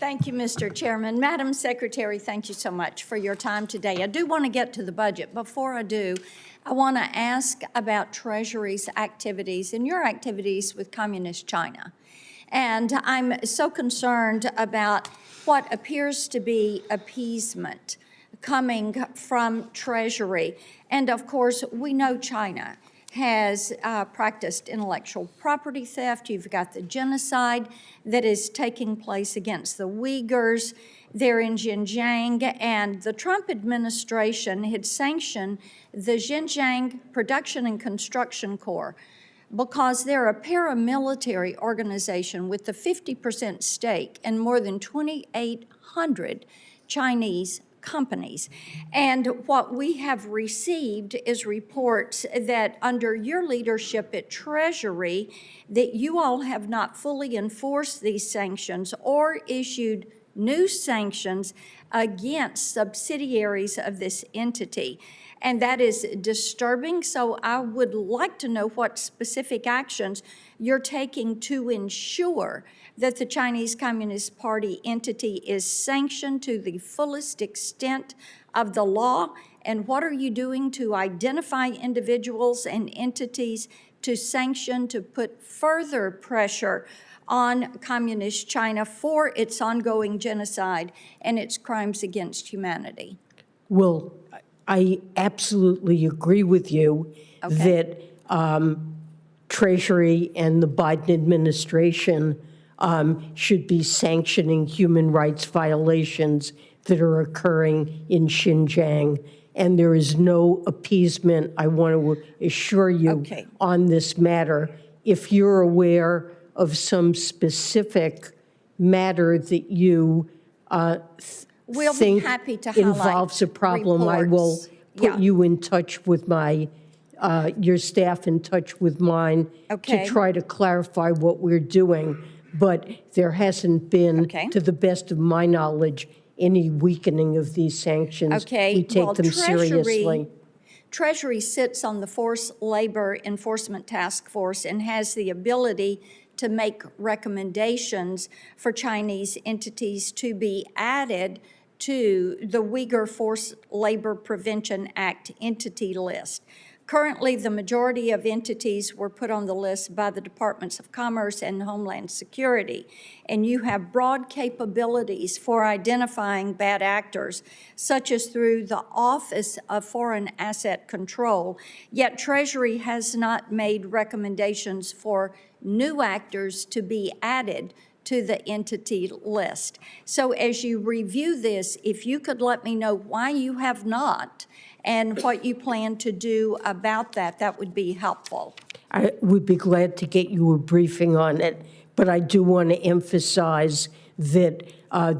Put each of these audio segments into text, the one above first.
Thank you, Mr. Chairman. Madam Secretary, thank you so much for your time today. I do want to get to the budget. Before I do, I want to ask about Treasury's activities and your activities with Communist China. And I'm so concerned about what appears to be appeasement coming from Treasury. And of course, we know China has practiced intellectual property theft. You've got the genocide that is taking place against the Uyghurs there in Xinjiang, and the Trump administration had sanctioned the Xinjiang Production and Construction Corps because they're a paramilitary organization with a 50% stake in more than 2,800 Chinese companies. And what we have received is reports that under your leadership at Treasury, that you all have not fully enforced these sanctions or issued new sanctions against subsidiaries of this entity. And that is disturbing. So I would like to know what specific actions you're taking to ensure that the Chinese Communist Party entity is sanctioned to the fullest extent of the law, and what are you doing to identify individuals and entities to sanction, to put further pressure on Communist China for its ongoing genocide and its crimes against humanity? Well, I absolutely agree with you that Treasury and the Biden administration should be sanctioning human rights violations that are occurring in Xinjiang. And there is no appeasement, I want to assure you, on this matter. If you're aware of some specific matter that you we'll think be happy to involves a problem, reports. I will put you in touch with your staff in touch with mine to try to clarify what we're doing. But there hasn't been, to the best of my knowledge, any weakening of these sanctions. We take them seriously. Treasury sits on the Forced Labor Enforcement Task Force and has the ability to make recommendations for Chinese entities to be added to the Uyghur Forced Labor Prevention Act entity list. Currently, the majority of entities were put on the list by the Departments of Commerce and Homeland Security, and you have broad capabilities for identifying bad actors, such as through the Office of Foreign Asset Control, yet Treasury has not made recommendations for new actors to be added to the entity list. So as you review this, if you could let me know why you have not and what you plan to do about that, that would be helpful. I would be glad to get you a briefing on it, but I do want to emphasize that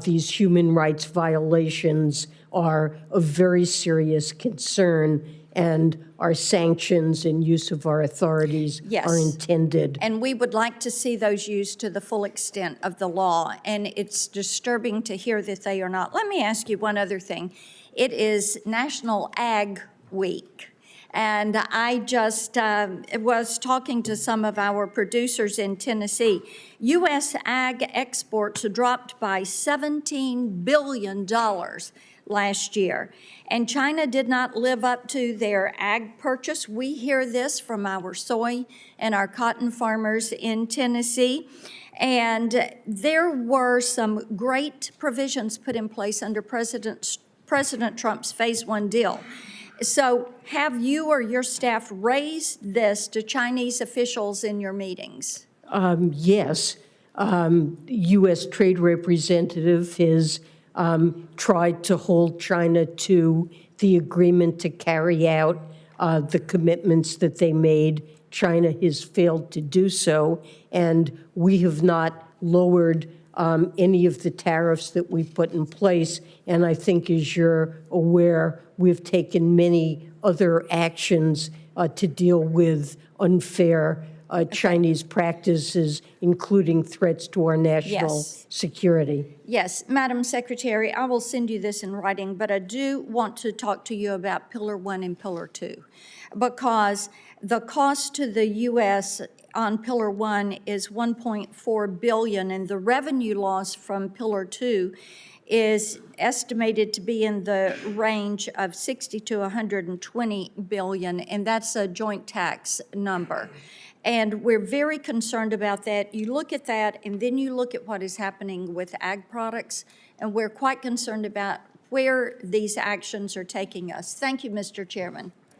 these human rights violations are of very serious concern, and our sanctions and use of our authorities are intended. And we would like to see those used to the full extent of the law, and it's disturbing to hear that they are not. Let me ask you one other thing. It is National Ag Week, and I just was talking to some of our producers in Tennessee. U.S. ag exports dropped by $17 billion last year, and China did not live up to their ag purchase. We hear this from our soy and our cotton farmers in Tennessee. And there were some great provisions put in place under President Trump's Phase 1 deal. So have you or your staff raised this to Chinese officials in your meetings? Yes. U.S. Trade Representative has tried to hold China to the agreement to carry out the commitments that they made. China has failed to do so, and we have not lowered any of the tariffs that we put in place. And I think, as you're aware, we've taken many other actions to deal with unfair Chinese practices, including threats to our national security. Yes, Madam Secretary, I will send you this in writing, but I do want to talk to you about Pillar 1 and Pillar 2, because the cost to the U.S. on Pillar 1 is 1.4 billion, and the revenue loss from Pillar 2 is estimated to be in the range of 60 to 120 billion, and that's a joint tax number. And we're very concerned about that. You look at that, and then you look at what is happening with ag products, and we're quite concerned about where these actions are taking us. Thank you, Mr. Chairman.